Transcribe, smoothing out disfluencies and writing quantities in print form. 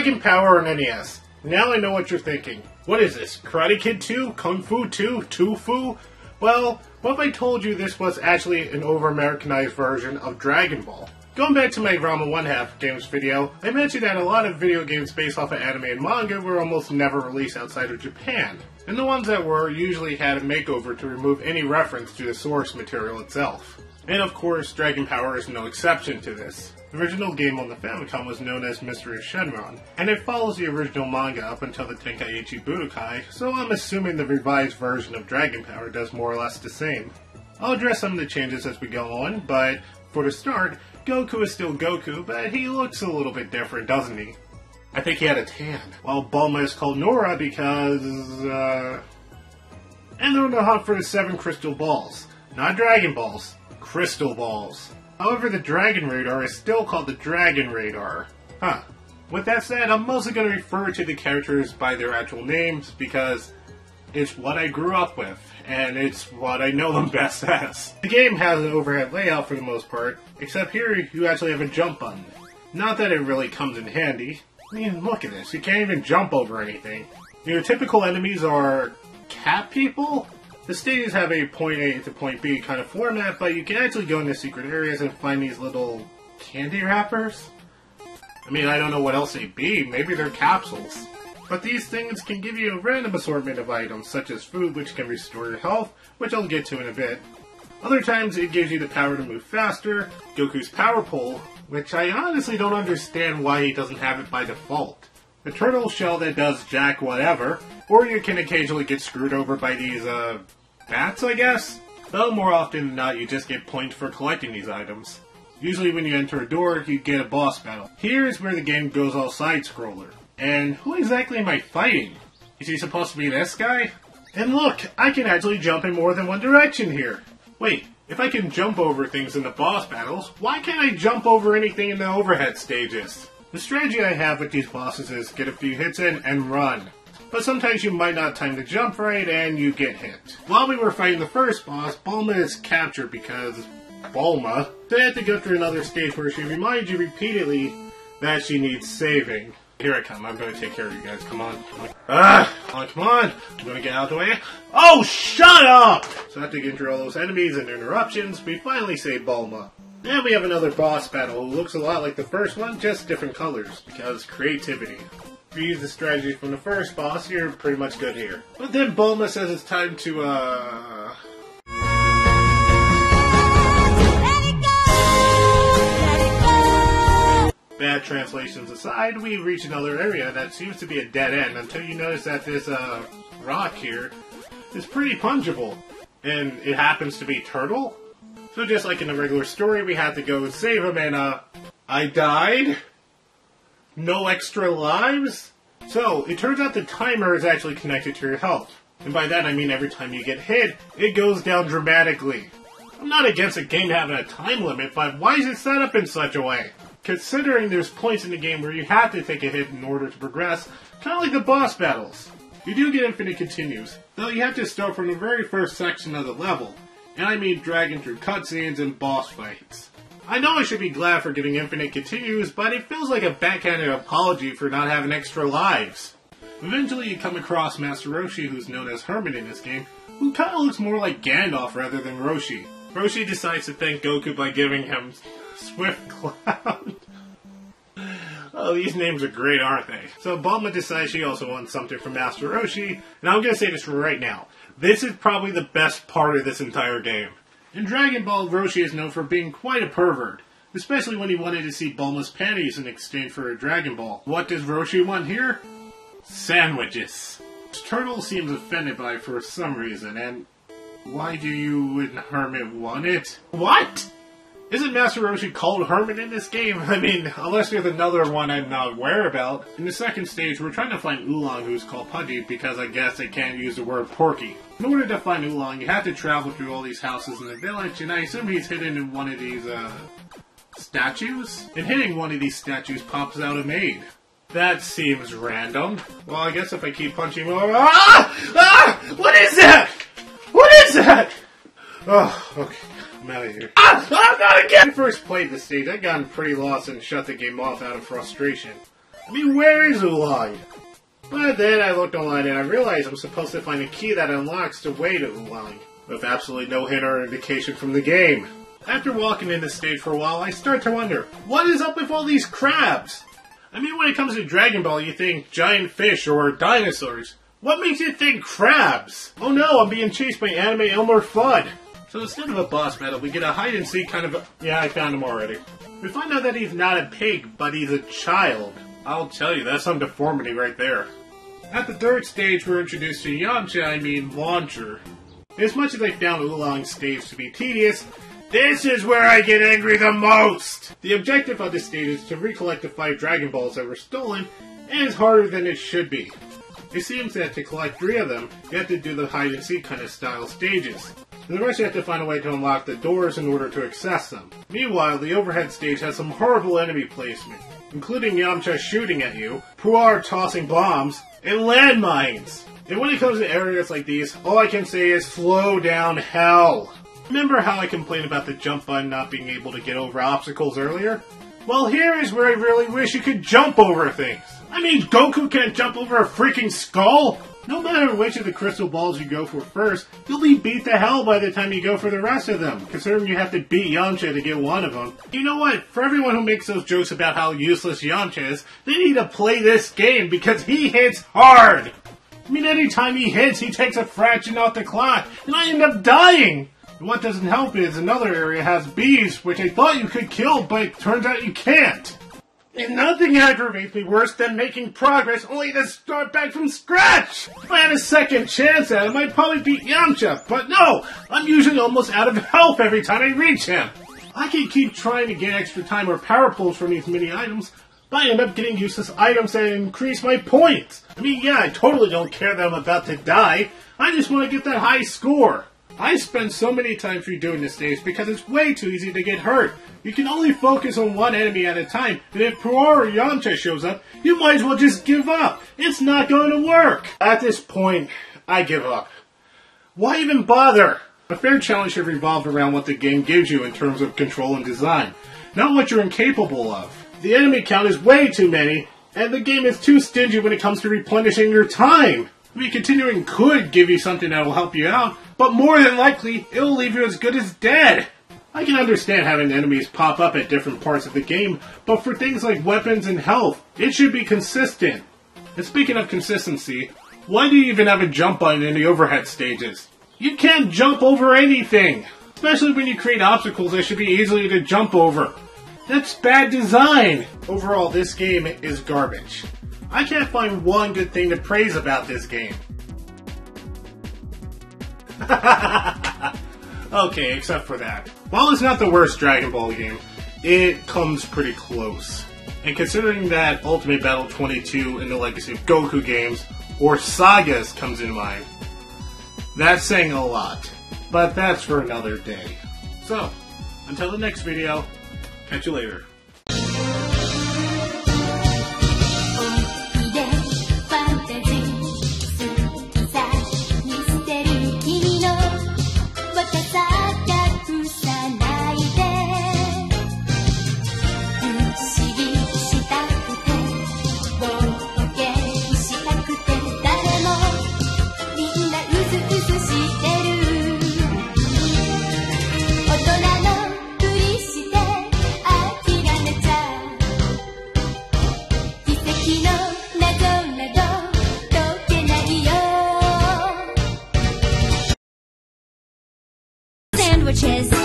Dragon Power on NES. Now I know what you're thinking. What is this? Karate Kid 2? Kung Fu 2? Tufu? Well, what if I told you this was actually an over-Americanized version of Dragon Ball? Going back to my Rama 1/2 games video, I mentioned that a lot of video games based off of anime and manga were almost never released outside of Japan. And the ones that were usually had a makeover to remove any reference to the source material itself. And of course, Dragon Power is no exception to this. The original game on the Famicom was known as Mystery of Shenron, and it follows the original manga up until the Tenkaichi Budokai, so I'm assuming the revised version of Dragon Power does more or less the same. I'll address some of the changes as we go on, but for the start, Goku is still Goku, but he looks a little bit different, doesn't he? I think he had a tan. While Bulma is called Nora because, and they're on the hunt for the 7 crystal balls. Not Dragon Balls, crystal balls. However, the Dragon Radar is still called the Dragon Radar. Huh. With that said, I'm mostly going to refer to the characters by their actual names because it's what I grew up with, and it's what I know them best as. The game has an overhead layout for the most part, except here you actually have a jump button. Not that it really comes in handy. I mean, look at this, you can't even jump over anything. Your typical enemies are cat people? The stages have a point A to point B kind of format, but you can actually go into secret areas and find these little candy wrappers. I mean, I don't know what else they'd be, maybe they're capsules. But these things can give you a random assortment of items, such as food, which can restore your health, which I'll get to in a bit. Other times it gives you the power to move faster, Goku's power pole, which I honestly don't understand why he doesn't have it by default. The turtle shell that does jack whatever, or you can occasionally get screwed over by these, bats, I guess? Though more often than not, you just get points for collecting these items. Usually when you enter a door, you get a boss battle. Here's where the game goes all side-scroller. And who exactly am I fighting? Is he supposed to be this guy? And look, I can actually jump in more than one direction here. Wait, if I can jump over things in the boss battles, why can't I jump over anything in the overhead stages? The strategy I have with these bosses is get a few hits in and run. But sometimes you might not time the jump right and you get hit. While we were fighting the first boss, Bulma is captured because Bulma. So I had to go through another stage where she reminds you repeatedly that she needs saving. Here I come, I'm gonna take care of you guys, come on. Come on, I'm gonna get out of the way. Oh, shut up! So after getting through all those enemies and interruptions, we finally save Bulma. And we have another boss battle who looks a lot like the first one, just different colors, because creativity. If you use the strategy from the first boss, you're pretty much good here. But then Bulma says it's time to, Bad translations aside, we reach another area that seems to be a dead end until you notice that this, rock here is pretty punchable. And it happens to be Turtle? So just like in the regular story, we had to go and save him and, I died? No extra lives? So, it turns out the timer is actually connected to your health. And by that I mean every time you get hit, it goes down dramatically. I'm not against a game having a time limit, but why is it set up in such a way? Considering there's points in the game where you have to take a hit in order to progress, kind of like the boss battles. You do get infinite continues, though you have to start from the very first section of the level, and I mean dragging through cutscenes and boss fights. I know I should be glad for getting infinite continues, but it feels like a backhanded apology for not having extra lives. Eventually you come across Master Roshi, who's known as Herman in this game, who kinda looks more like Gandalf rather than Roshi. Roshi decides to thank Goku by giving him Swift Cloud. Oh, these names are great, aren't they? So Bulma decides she also wants something from Master Roshi, and I'm gonna say this right now. This is probably the best part of this entire game. In Dragon Ball, Roshi is known for being quite a pervert, especially when he wanted to see Bulma's panties in exchange for a Dragon Ball. What does Roshi want here? Sandwiches. Turtle seems offended by it for some reason, and why do you and Herman want it? What? Isn't Master Roshi called Herman in this game? I mean, unless there's another one I'm not aware about. In the second stage, we're trying to find Oolong, who's called Pudgy, because I guess they can't use the word Porky. In order to find Oolong, you have to travel through all these houses in the village, and I assume he's hidden in one of these, statues? And hitting one of these statues pops out a maid. That seems random. Well, I guess if I keep punching more... What is that? What is that? Oh, okay. I'm out of here. Not again! When I first played this stage, I'd gotten pretty lost and shut the game off out of frustration. I mean, where is Oolong? But then I looked online and I realized I'm supposed to find a key that unlocks the way to Oolong, with absolutely no hint or indication from the game. After walking in the stage for a while, I start to wonder, what is up with all these crabs? I mean, when it comes to Dragon Ball, you think giant fish or dinosaurs. What makes you think crabs? Oh no, I'm being chased by Anime Elmer Fudd. So instead of a boss battle, we get a hide-and-seek kind of yeah, I found him already. We find out that he's not a pig, but he's a child. I'll tell you, that's some deformity right there. At the third stage, we're introduced to Yamcha, Launcher. As much as I found Oolong's stage to be tedious, this is where I get angry the most! The objective of this stage is to recollect the 5 Dragon Balls that were stolen, and it's harder than it should be. It seems that to collect 3 of them, you have to do the hide-and-seek kind of style stages. And the rest you have to find a way to unlock the doors in order to access them. Meanwhile, the overhead stage has some horrible enemy placement, including Yamcha shooting at you, Puar tossing bombs, and landmines! And when it comes to areas like these, all I can say is slow down hell! Remember how I complained about the jump button not being able to get over obstacles earlier? Well, here is where I really wish you could jump over things! I mean, Goku can't jump over a freaking skull! No matter which of the crystal balls you go for first, you'll be beat to hell by the time you go for the rest of them, considering you have to beat Yamcha to get one of them. You know what? For everyone who makes those jokes about how useless Yamcha is, they need to play this game because he hits hard! I mean, anytime he hits, he takes a fraction off the clock, and I end up dying! And what doesn't help is another area has bees, which I thought you could kill, but it turns out you can't! And nothing aggravates me worse than making progress only to start back from scratch! If I had a second chance at him, I'd probably beat Yamcha, but no! I'm usually almost out of health every time I reach him! I can keep trying to get extra time or power pulls from these mini items, but I end up getting useless items that increase my points! I mean, yeah, I totally don't care that I'm about to die, I just want to get that high score! I spend so many times redoing this stage because it's way too easy to get hurt. You can only focus on one enemy at a time, and if Puar or Yamcha shows up, you might as well just give up. It's not going to work. At this point, I give up. Why even bother? A fair challenge should revolve around what the game gives you in terms of control and design, not what you're incapable of. The enemy count is way too many, and the game is too stingy when it comes to replenishing your time. I mean, continuing could give you something that will help you out, but more than likely, it will leave you as good as dead. I can understand having enemies pop up at different parts of the game, but for things like weapons and health, it should be consistent. And speaking of consistency, why do you even have a jump button in the overhead stages? You can't jump over anything! Especially when you create obstacles that should be easy to jump over. That's bad design! Overall, this game is garbage. I can't find one good thing to praise about this game. Okay, except for that. While it's not the worst Dragon Ball game, it comes pretty close. And considering that Ultimate Battle 22 in the Legacy of Goku games, or sagas, comes in mind, that's saying a lot. But that's for another day. So, until the next video, catch you later. Sandwiches.